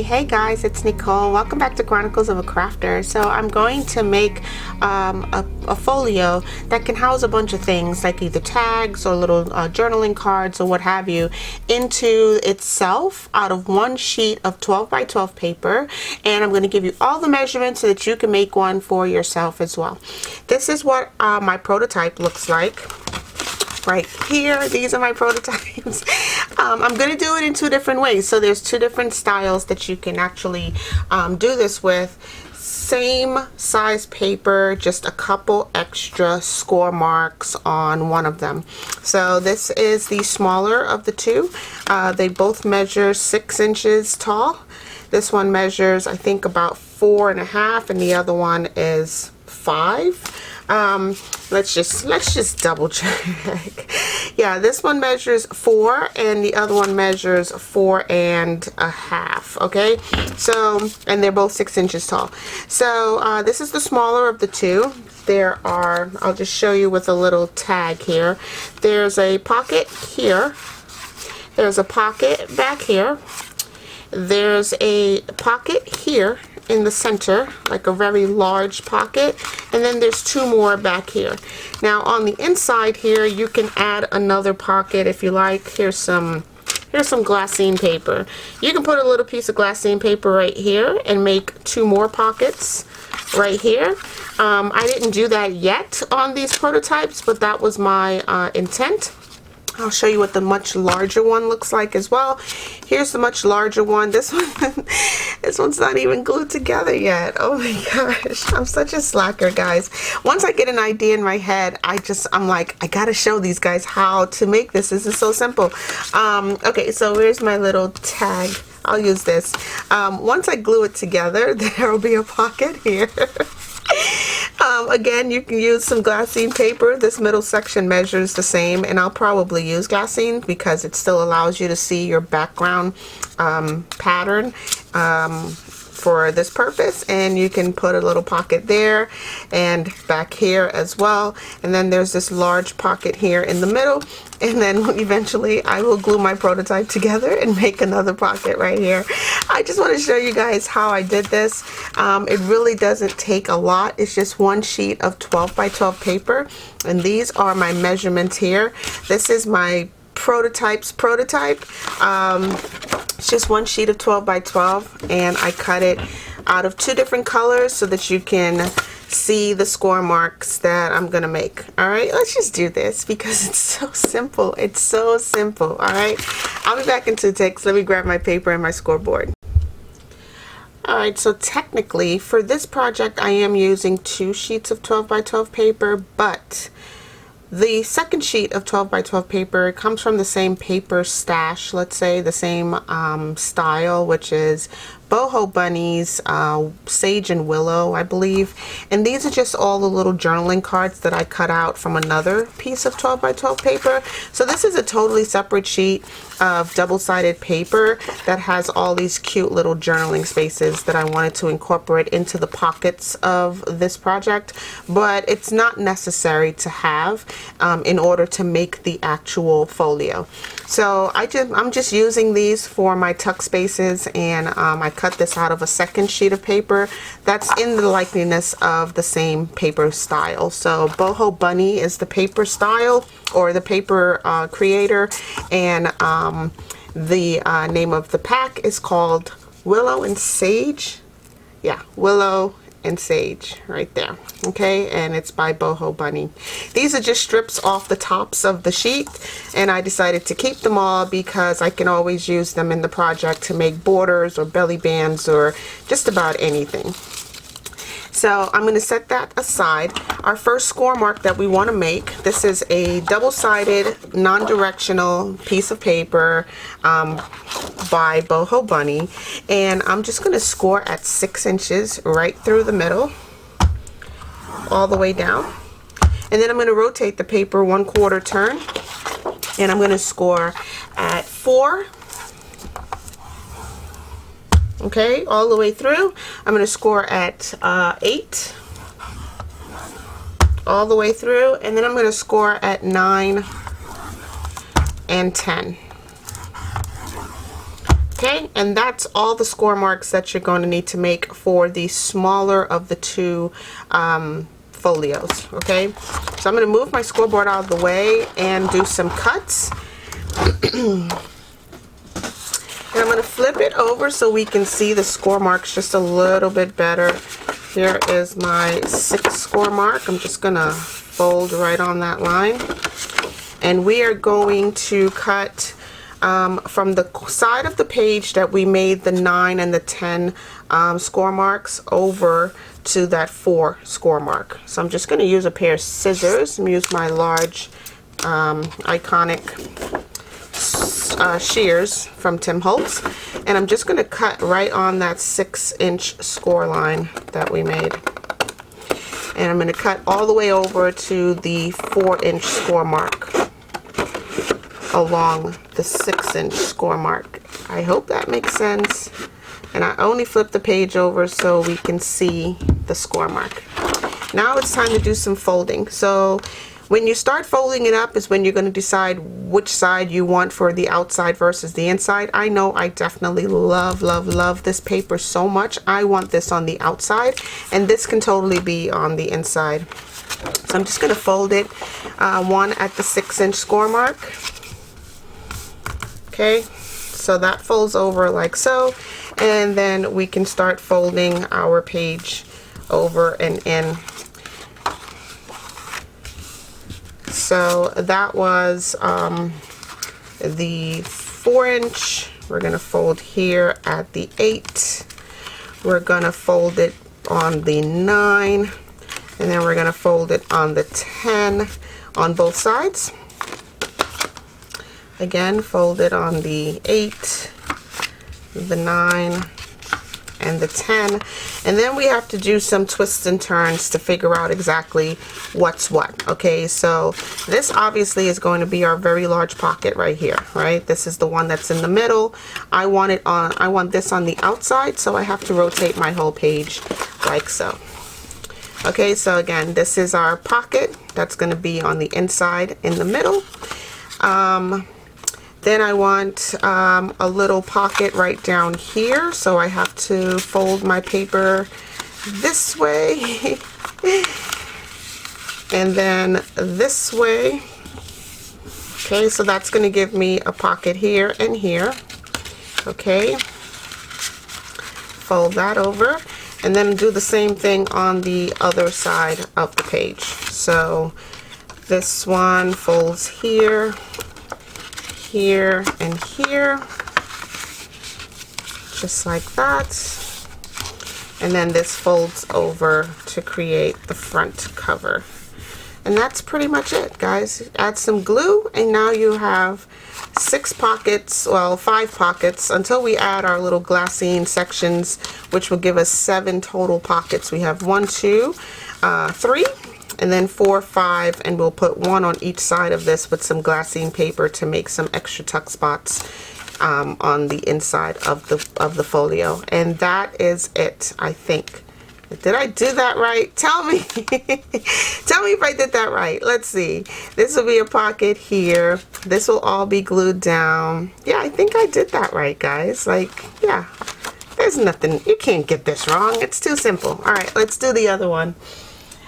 Hey guys, it's Nicole. Welcome back to Chronicles of a Crafter. So I'm going to make a folio that can house a bunch of things like either tags or little journaling cards or what have you into itself out of one sheet of 12 by 12 paper, and I'm going to give you all the measurements so that you can make one for yourself as well. This is what my prototype looks like. Right here, these are my prototypes. I'm going to do it in two different ways. So there's two different styles that you can actually do this with. Same size paper, just a couple extra score marks on one of them. So this is the smaller of the two. They both measure 6 inches tall. This one measures, I think, about 4.5, and the other one is 5. Let's just double check. Yeah, this one measures 4 and the other one measures 4.5. Okay, so, and they're both 6 inches tall. So this is the smaller of the two. There are, I'll just show you with a little tag here. There's a pocket here. There's a pocket back here. There's a pocket here in the center, like a very large pocket, and then there's 2 more back here. Now on the inside here, you can add another pocket if you like. Here's some glassine paper. You can put a little piece of glassine paper right here and make 2 more pockets right here. I didn't do that yet on these prototypes, but that was my intent. I'll show you what the much larger one looks like as well. Here's the much larger one. This one, this one's not even glued together yet. Oh my gosh, I'm such a slacker, guys. Once I get an idea in my head, I'm like, I gotta show these guys how to make this. This is so simple. Okay, so here's my little tag. I'll use this. Once I glue it together, there will be a pocket here. Again, you can use some glassine paper. This middle section measures the same, and I'll probably use glassine because it still allows you to see your background pattern for this purpose. And you can put a little pocket there and back here as well, and then there's this large pocket here in the middle, and then eventually I will glue my prototype together and make another pocket right here. I just want to show you guys how I did this. It really doesn't take a lot. It's just one sheet of 12 by 12 paper, and these are my measurements here. This is my prototype. It's just one sheet of 12 by 12, and I cut it out of 2 different colors so that you can see the score marks that I'm gonna make. All right, let's just do this because it's so simple. It's so simple. All right, I'll be back in 2 ticks. Let me grab my paper and my scoreboard. All right, so technically for this project I am using 2 sheets of 12 by 12 paper, but the second sheet of 12 by 12 paper comes from the same paper stash, let's say, the same style, which is Boho Bunny's Sage and Willow, I believe. And these are just all the little journaling cards that I cut out from another piece of 12 by 12 paper. So this is a totally separate sheet of double-sided paper that has all these cute little journaling spaces that I wanted to incorporate into the pockets of this project, but it's not necessary to have in order to make the actual folio. So I'm just using these for my tuck spaces, and I cut this out of a second sheet of paper that's in the likeness of the same paper style. So Boho Bunny is the paper style, or the paper creator, and the name of the pack is called Willow and Sage. Yeah, Willow and Sage right there. Okay, and it's by Boho Bunny. These are just strips off the tops of the sheet, and I decided to keep them all because I can always use them in the project to make borders or belly bands or just about anything. So I'm going to set that aside. Our first score mark that we want to make, this is a double-sided non-directional piece of paper by Boho Bunny, and I'm just going to score at 6 inches right through the middle all the way down, and then I'm going to rotate the paper 1/4 turn, and I'm going to score at 4. Okay, all the way through. I'm going to score at 8 all the way through, and then I'm going to score at 9 and 10. Okay, and that's all the score marks that you're going to need to make for the smaller of the two folios. Okay, so I'm going to move my scoreboard out of the way and do some cuts. And I'm going to flip it over so we can see the score marks just a little bit better. Here is my 6 score mark. I'm just going to fold right on that line. And we are going to cut from the side of the page that we made the 9 and the 10 score marks over to that 4 score mark. So I'm just going to use a pair of scissors and use my large iconic shears from Tim Holtz, and I'm just going to cut right on that 6-inch score line that we made, and I'm going to cut all the way over to the 4-inch score mark along the 6-inch score mark. I hope that makes sense. And I only flip the page over so we can see the score mark. Now it's time to do some folding. So when you start folding it up is when you're going to decide which side you want for the outside versus the inside. I know I definitely love this paper so much. I want this on the outside, and this can totally be on the inside. So I'm just going to fold it one at the 6-inch score mark. Okay, so that folds over like so, and then we can start folding our page over and in. So that was the 4-inch. We're going to fold here at the 8. We're going to fold it on the 9, and then we're going to fold it on the 10 on both sides. Again, fold it on the 8, the 9, and the 10. And then we have to do some twists and turns to figure out exactly what's what. Okay, so this obviously is going to be our very large pocket right here, right? This is the one that's in the middle. I want this on the outside, so I have to rotate my whole page like so. Okay, so again, this is our pocket that's going to be on the inside in the middle. Then I want a little pocket right down here, so I have to fold my paper this way and then this way. Okay, so that's going to give me a pocket here and here. Okay, fold that over, and then do the same thing on the other side of the page. So this one folds here, here, and here, just like that. And then this folds over to create the front cover. And that's pretty much it, guys. Add some glue, and now you have 6 pockets, well, 5 pockets, until we add our little glassine sections, which will give us 7 total pockets. We have 1, 2, 3, and then 4, 5, and we'll put 1 on each side of this with some glassine paper to make some extra tuck spots on the inside of the folio. And that is it, I think. Did I do that right? Tell me. Tell me if I did that right. Let's see. This will be a pocket here. This will all be glued down. Yeah, I think I did that right, guys. Like, yeah, there's nothing. You can't get this wrong. It's too simple. All right, let's do the other one.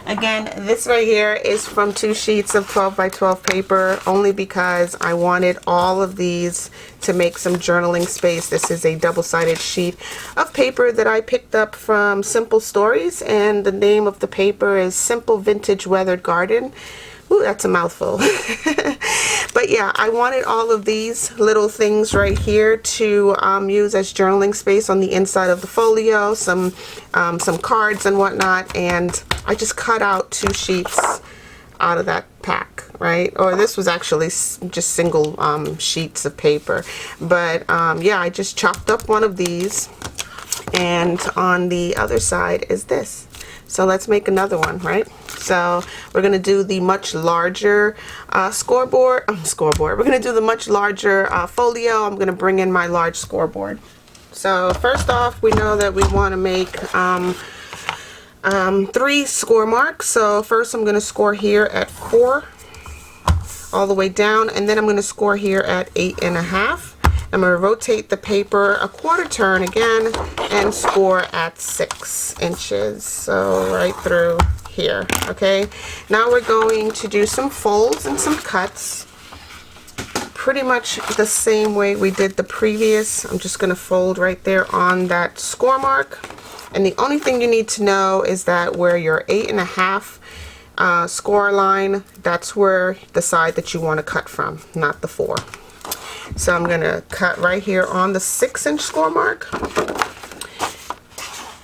Again, this right here is from 2 sheets of 12 by 12 paper, only because I wanted all of these to make some journaling space. This is a double-sided sheet of paper that I picked up from Simple Stories, and the name of the paper is Simple Vintage Weathered Garden. Ooh, that's a mouthful. But yeah, I wanted all of these little things right here to use as journaling space on the inside of the folio, some cards and whatnot, and I just cut out 2 sheets out of that pack, right? Or this was actually just single sheets of paper. But yeah, I just chopped up one of these, and on the other side is this. So let's make another one, right? So we're going to do the much larger scoreboard. We're going to do the much larger folio. I'm going to bring in my large scoreboard. So first off, we know that we want to make 3 score marks. So first I'm going to score here at 4 all the way down, and then I'm going to score here at 8.5. I'm going to rotate the paper a quarter turn again and score at 6 inches. So right through here. Okay, now we're going to do some folds and some cuts. Pretty much the same way we did the previous. I'm just going to fold right there on that score mark. And the only thing you need to know is that where your 8.5 score line, that's where the side that you want to cut from, not the 4. So I'm going to cut right here on the 6-inch score mark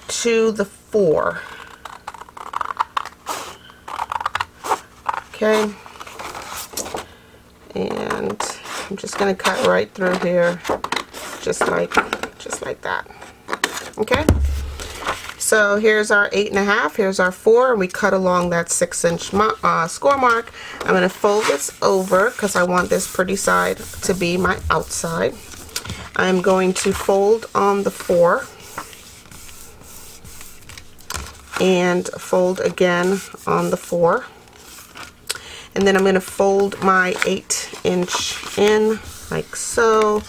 to the 4. Okay. And I'm just going to cut right through here just like that. Okay. So here's our 8.5, here's our 4, and we cut along that 6-inch score mark. I'm going to fold this over because I want this pretty side to be my outside. I'm going to fold on the 4 and fold again on the 4. And then I'm going to fold my 8-inch in like so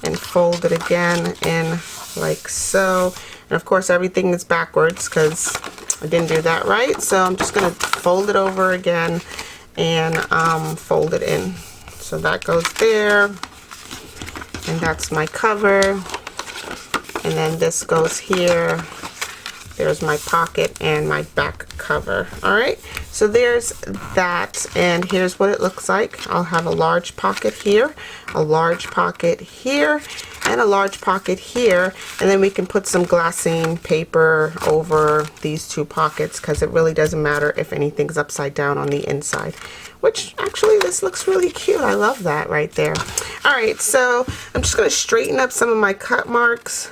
and fold it again in like so. And of course everything is backwards because I didn't do that right. So I'm just going to fold it over again and fold it in. So that goes there. And that's my cover. And then this goes here. There's my pocket and my back cover. Alright, so there's that, and here's what it looks like. I'll have a large pocket here, a large pocket here, and a large pocket here, and then we can put some glassine paper over these 2 pockets because it really doesn't matter if anything's upside down on the inside. Which actually this looks really cute. I love that right there. Alright, so I'm just going to straighten up some of my cut marks.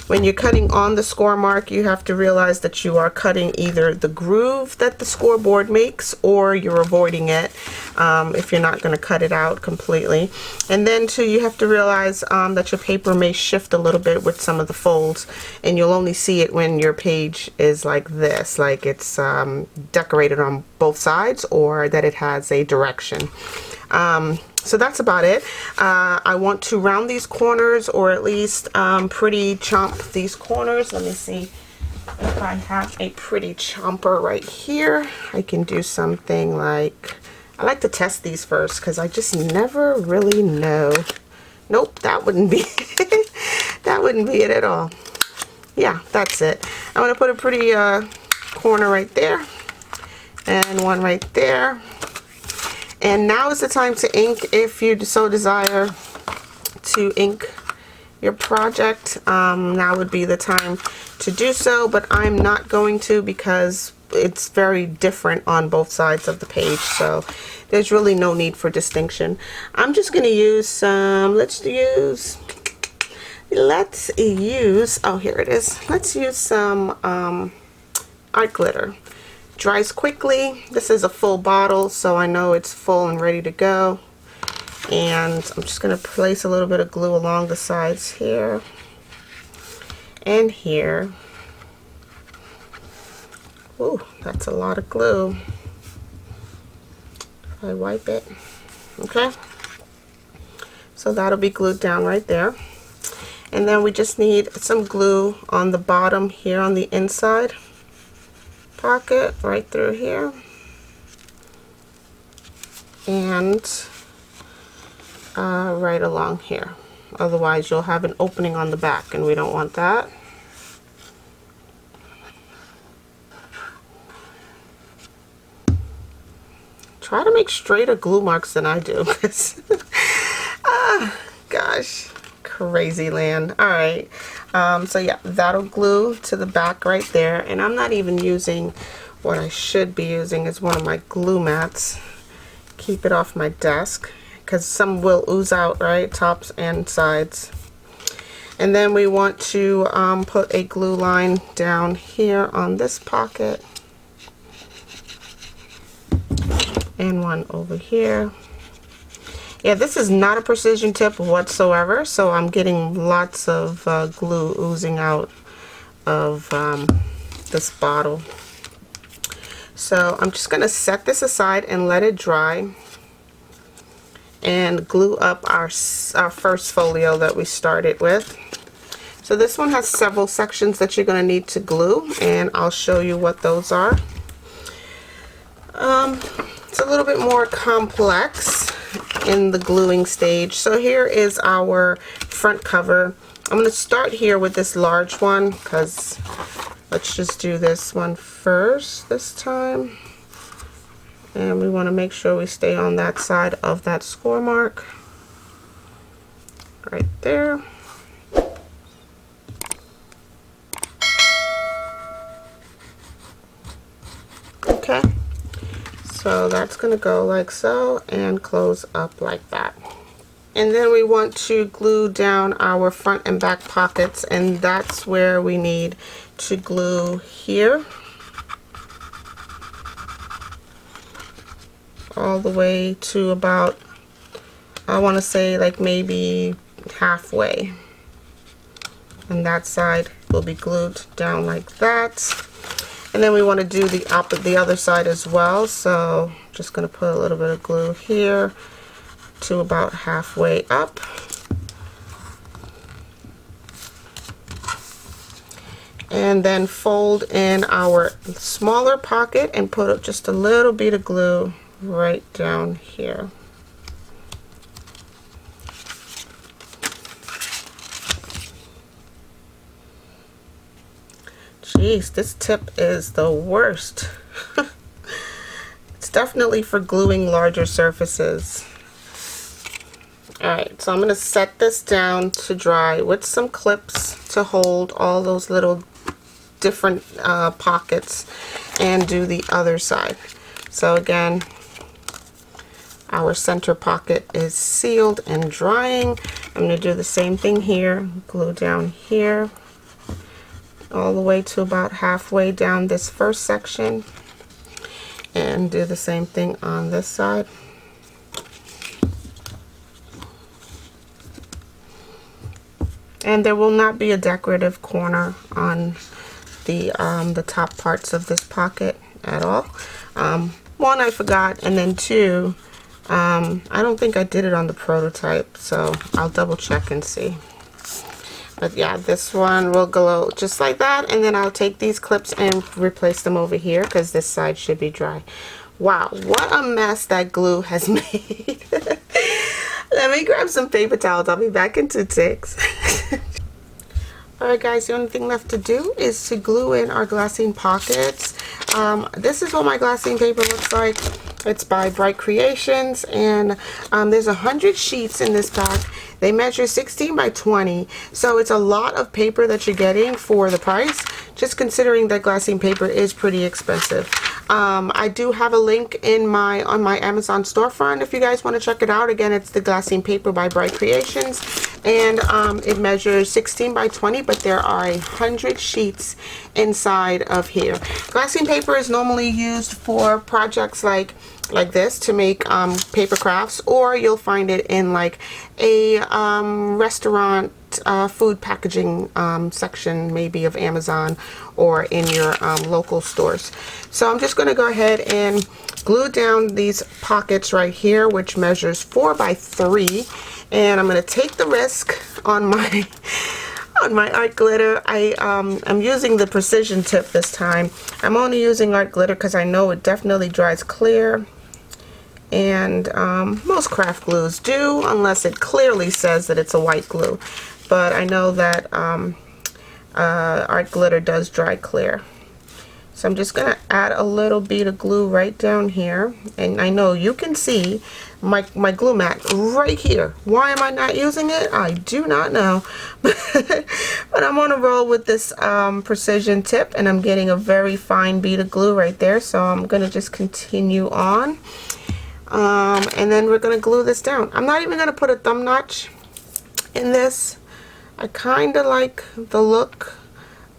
When you're cutting on the score mark, you have to realize that you are cutting either the groove that the scoreboard makes or you're avoiding it if you're not going to cut it out completely. And then too, you have to realize that your paper may shift a little bit with some of the folds, and you'll only see it when your page is like this, like it's decorated on both sides or that it has a direction. So that's about it. I want to round these corners, or at least pretty chomp these corners. Let me see if I have a pretty chomper right here. I can do something like, I like to test these first because I just never really know. Nope, that wouldn't be it. That wouldn't be it at all. Yeah, that's it. I'm going to put a pretty corner right there and one right there. And now is the time to ink if you so desire to ink your project. Now would be the time to do so, but I'm not going to because it's very different on both sides of the page, so there's really no need for distinction. I'm just going to use some, let's use, oh, here it is. Let's use some art glitter. Dries quickly. This is a full bottle, so I know it's full and ready to go. And I'm just going to place a little bit of glue along the sides here and here. Ooh, that's a lot of glue. If I wipe it, okay. So that'll be glued down right there. And then we just need some glue on the bottom here on the inside pocket right through here, and right along here. Otherwise you'll have an opening on the back, and we don't want that. Try to make straighter glue marks than I do, because gosh, crazy land. All right, so yeah, that'll glue to the back right there. And I'm not even using what I should be using is one of my glue mats. Keep it off my desk because some will ooze out, right, tops and sides. And then we want to put a glue line down here on this pocket and one over here. Yeah, this is not a precision tip whatsoever, so I'm getting lots of glue oozing out of this bottle. So I'm just going to set this aside and let it dry. and glue up our first folio that we started with. So this one has several sections that you're going to need to glue, and I'll show you what those are. It's a little bit more complex in the gluing stage. So here is our front cover. I'm going to start here with this large one because let's just do this one first this time. And we want to make sure we stay on that side of that score mark. Right there. Okay. So that's going to go like so and close up like that. And then we want to glue down our front and back pockets, and that's where we need to glue here. All the way to about, I want to say like maybe halfway. And that side will be glued down like that. And then we want to do the other side as well. So just going to put a little bit of glue here to about halfway up. And then fold in our smaller pocket and put just a little bit of glue right down here. Jeez, this tip is the worst. It's definitely for gluing larger surfaces. Alright, so I'm going to set this down to dry with some clips to hold all those little different pockets, and do the other side. So again, our center pocket is sealed and drying. I'm going to do the same thing here. Glue down here all the way to about halfway down this first section, and do the same thing on this side. And there will not be a decorative corner on the top parts of this pocket at all. One, I forgot, and then two, I don't think I did it on the prototype, so I'll double check and see. But yeah, this one will go just like that, and then I'll take these clips and replace them over here because this side should be dry. Wow, what a mess that glue has made. Let me grab some paper towels. I'll be back in 2 ticks. Alright guys, the only thing left to do is to glue in our glassine pockets. This is what my glassine paper looks like. It's by Bright Creations, and there's 100 sheets in this pack. They measure 16 by 20, so it's a lot of paper that you're getting for the price, just considering that glassine paper is pretty expensive. I do have a link on my Amazon storefront if you guys want to check it out. Again, it's the glassine paper by Bright Creations, and it measures 16 by 20, but there are 100 sheets inside of here. Glassine paper is normally used for projects like this to make paper crafts, or you'll find it in like a restaurant food packaging section, maybe of Amazon, or in your local stores. So I'm just going to go ahead and glue down these pockets right here, which measures 4 by 3, and I'm going to take the risk on my art glitter. I'm using the precision tip this time. I'm only using art glitter because I know it definitely dries clear, and most craft glues do, unless it clearly says that it's a white glue. But I know that art glitter does dry clear. So I'm just going to add a little bit of glue right down here. And I know you can see my glue mat right here. Why am I not using it? I do not know. But I'm on a roll with this precision tip, and I'm getting a very fine bead of glue right there. So I'm going to just continue on. And then we're going to glue this down. I'm not even going to put a thumb notch in this. I kind of like the look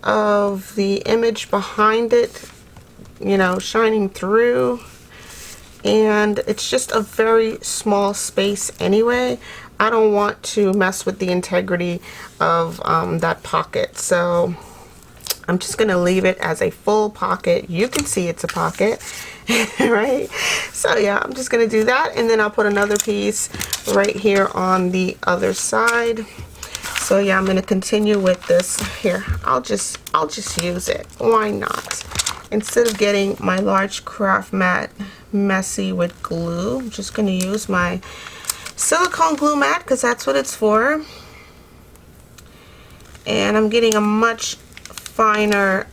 of the image behind it, you know, shining through, and it's just a very small space anyway. I don't want to mess with the integrity of that pocket, so I'm just going to leave it as a full pocket. You can see it's a pocket, right? So yeah, I'm just going to do that, and then I'll put another piece right here on the other side. So yeah, I'm going to continue with this here. I'll just use it. Why not? Instead of getting my large craft mat messy with glue, I'm just going to use my silicone glue mat because that's what it's for. And I'm getting a much finer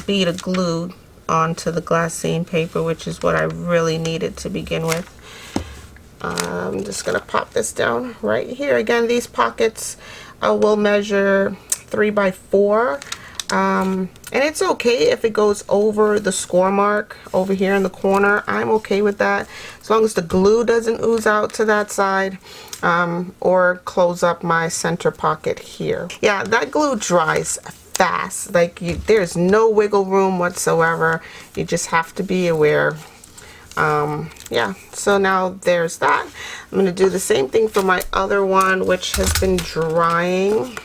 bead of glue onto the glassine paper, which is what I really needed to begin with. I'm just going to pop this down right here. Again, these pockets will measure 3 by 4. And it's okay if it goes over the score mark over here in the corner. I'm okay with that as long as the glue doesn't ooze out to that side, or close up my center pocket here. Yeah, that glue dries fast. Like, there's no wiggle room whatsoever. You just have to be aware. Yeah, so now there's that. I'm going to do the same thing for my other one, which has been drying.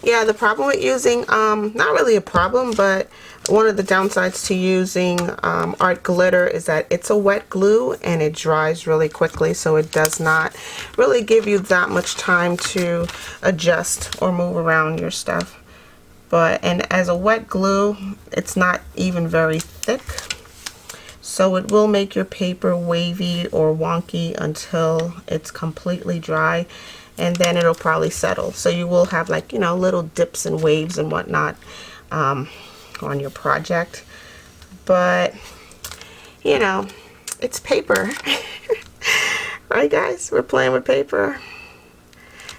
Yeah, the problem with using, not really a problem, but one of the downsides to using art glitter is that it's a wet glue and it dries really quickly, so it does not really give you that much time to adjust or move around your stuff. And as a wet glue, it's not even very thick, so it will make your paper wavy or wonky until it's completely dry, and then it'll probably settle. So you will have, like, you know, little dips and waves and whatnot on your project. But, you know, it's paper. Right, guys? We're playing with paper.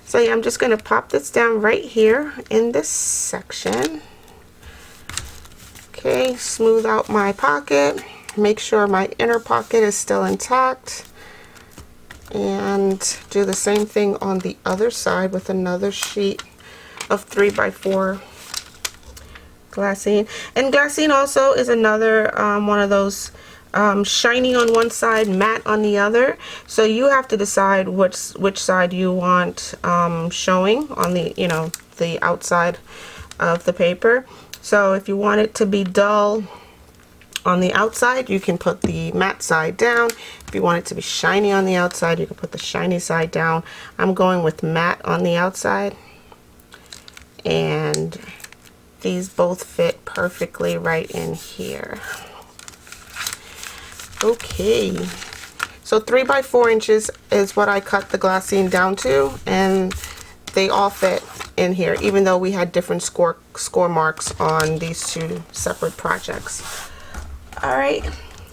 So yeah, I'm just going to pop this down right here in this section. Okay, smooth out my pocket. Make sure my inner pocket is still intact. And do the same thing on the other side with another sheet of 3 by 4 glassine. And glassine also is another one of those shiny on one side, matte on the other. So you have to decide which side you want showing on the, you know, the outside of the paper. So if you want it to be dull on the outside, you can put the matte side down. If you want it to be shiny on the outside, you can put the shiny side down. I'm going with matte on the outside, and these both fit perfectly right in here. Okay, so 3 by 4 inches is what I cut the glassine down to, and they all fit in here, even though we had different score marks on these two separate projects. All right,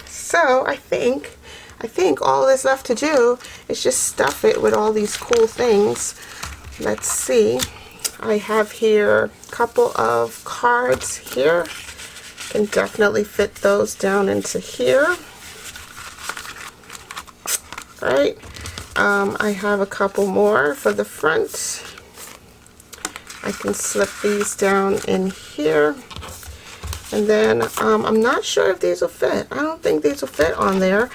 so I think all that's left to do is just stuff it with all these cool things. Let's see. I have here a couple of cards here. Can definitely fit those down into here. All right. I have a couple more for the front. I can slip these down in here. And then I'm not sure if these will fit. I don't think these will fit on there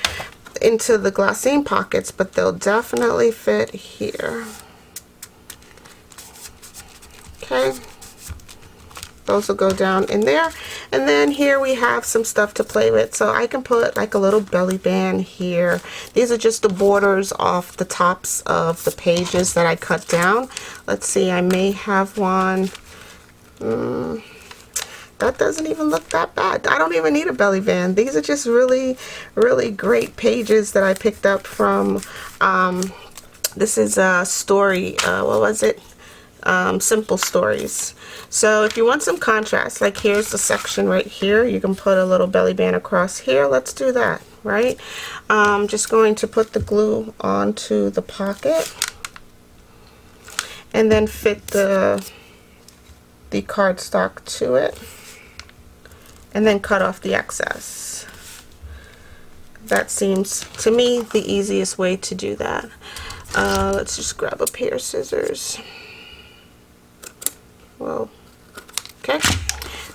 into the glassine pockets, but they'll definitely fit here. Okay. Those will go down in there. And then here we have some stuff to play with. So I can put like a little belly band here. These are just the borders off the tops of the pages that I cut down. Let's see, I may have one. That doesn't even look that bad. I don't even need a belly band. These are just really, really great pages that I picked up from, this is a story, what was it? Simple Stories. So if you want some contrast, like here's the section right here, you can put a little belly band across here. Let's do that, right? I'm just going to put the glue onto the pocket and then fit the cardstock to it, and then cut off the excess. That seems to me the easiest way to do that. Let's just grab a pair of scissors. Whoa. Okay,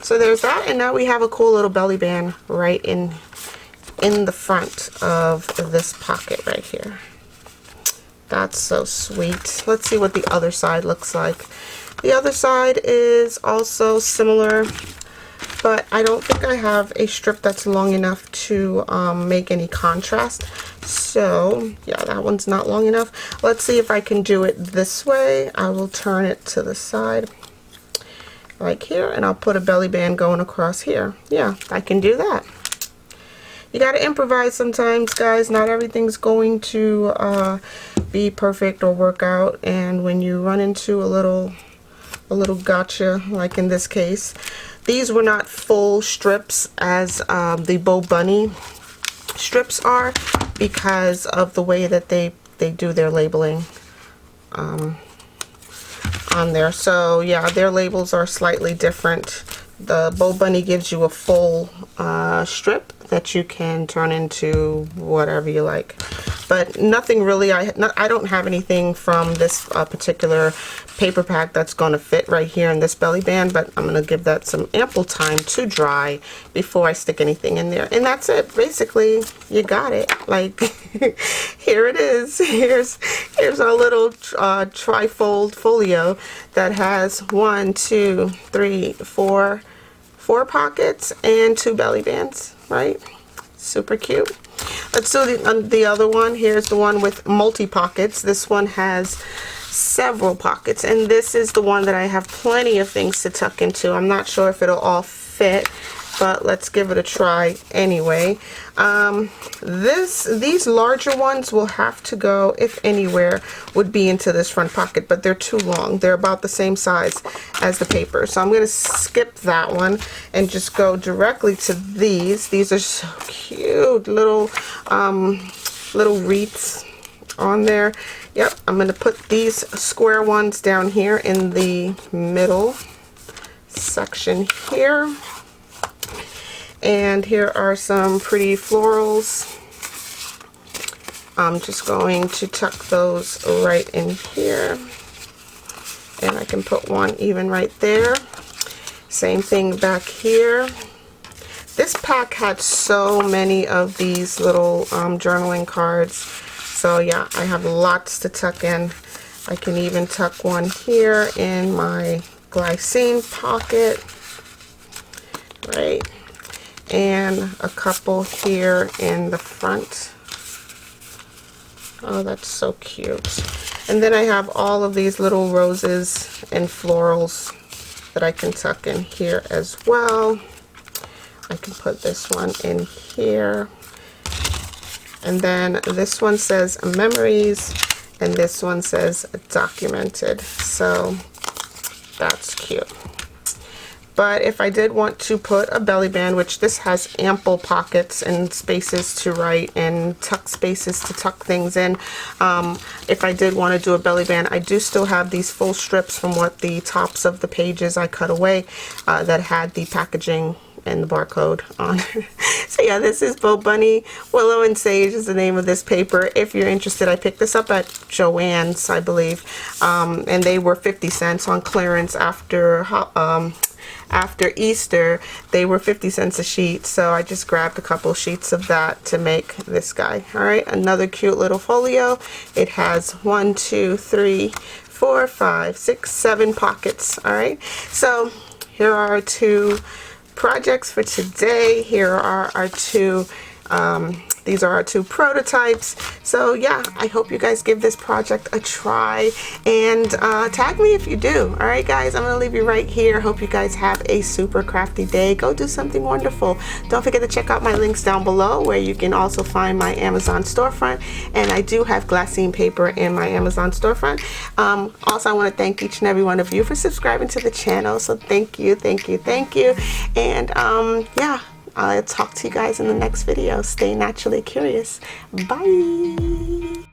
so there's that, and now we have a cool little belly band right in the front of this pocket right here. That's so sweet. Let's see what the other side looks like. The other side is also similar, but I don't think I have a strip that's long enough to make any contrast. So yeah, that one's not long enough. Let's see if I can do it this way. I will turn it to the side like here, and I'll put a belly band going across here. Yeah, I can do that. You got to improvise sometimes, guys. Not everything's going to be perfect or work out, and when you run into a little gotcha, like in this case, these were not full strips as the Boho Bunny strips are, because of the way that they do their labeling on there. So yeah, their labels are slightly different. The Boho Bunny gives you a full strip that you can turn into whatever you like, but nothing really. I don't have anything from this particular paper pack that's going to fit right here in this belly band, but I'm going to give that some ample time to dry before I stick anything in there. And that's it. Basically, you got it. Like, here it is. Here's our little trifold folio that has 1, 2, 3, 4 pockets and 2 belly bands, right? Super cute. Let's do the other one. Here's the one with multi pockets. This one has several pockets, and this is the one that I have plenty of things to tuck into. I'm not sure if it'll all fit, but let's give it a try anyway. These larger ones will have to go, if anywhere, would be into this front pocket, but they're too long. They're about the same size as the paper, so I'm going to skip that one and just go directly to these. These are so cute, little wreaths on there. Yep, I'm going to put these square ones down here in the middle section here. And here are some pretty florals. I'm just going to tuck those right in here. And I can put one even right there. Same thing back here. This pack had so many of these little journaling cards. So yeah, I have lots to tuck in. I can even tuck one here in my glycine pocket. Right. And a couple here in the front. Oh, that's so cute. And then I have all of these little roses and florals that I can tuck in here as well. I can put this one in here. And then this one says memories, and this one says documented. So that's cute. But if I did want to put a belly band, which this has ample pockets and spaces to write and tuck spaces to tuck things in, if I did want to do a belly band, I do still have these full strips from what the tops of the pages I cut away that had the packaging and the barcode on. So yeah, this is Boho Bunny. Willow and Sage is the name of this paper. If you're interested, I picked this up at Joann's, I believe, and they were 50 cents on clearance after Easter. They were 50 cents a sheet, so I just grabbed a couple sheets of that to make this guy. All right, another cute little folio. It has 1, 2, 3, 4, 5, 6, 7 pockets. All right, so here are our 2 projects for today. Here are our 2 these are our 2 prototypes. So yeah, I hope you guys give this project a try, and tag me if you do. All right guys, I'm gonna leave you right here. Hope you guys have a super crafty day. Go do something wonderful. Don't forget to check out my links down below, where you can also find my Amazon storefront, and I do have glassine paper in my Amazon storefront. Also, I want to thank each and every one of you for subscribing to the channel. So thank you, thank you, thank you. And yeah, I'll talk to you guys in the next video. Stay naturally curious. Bye.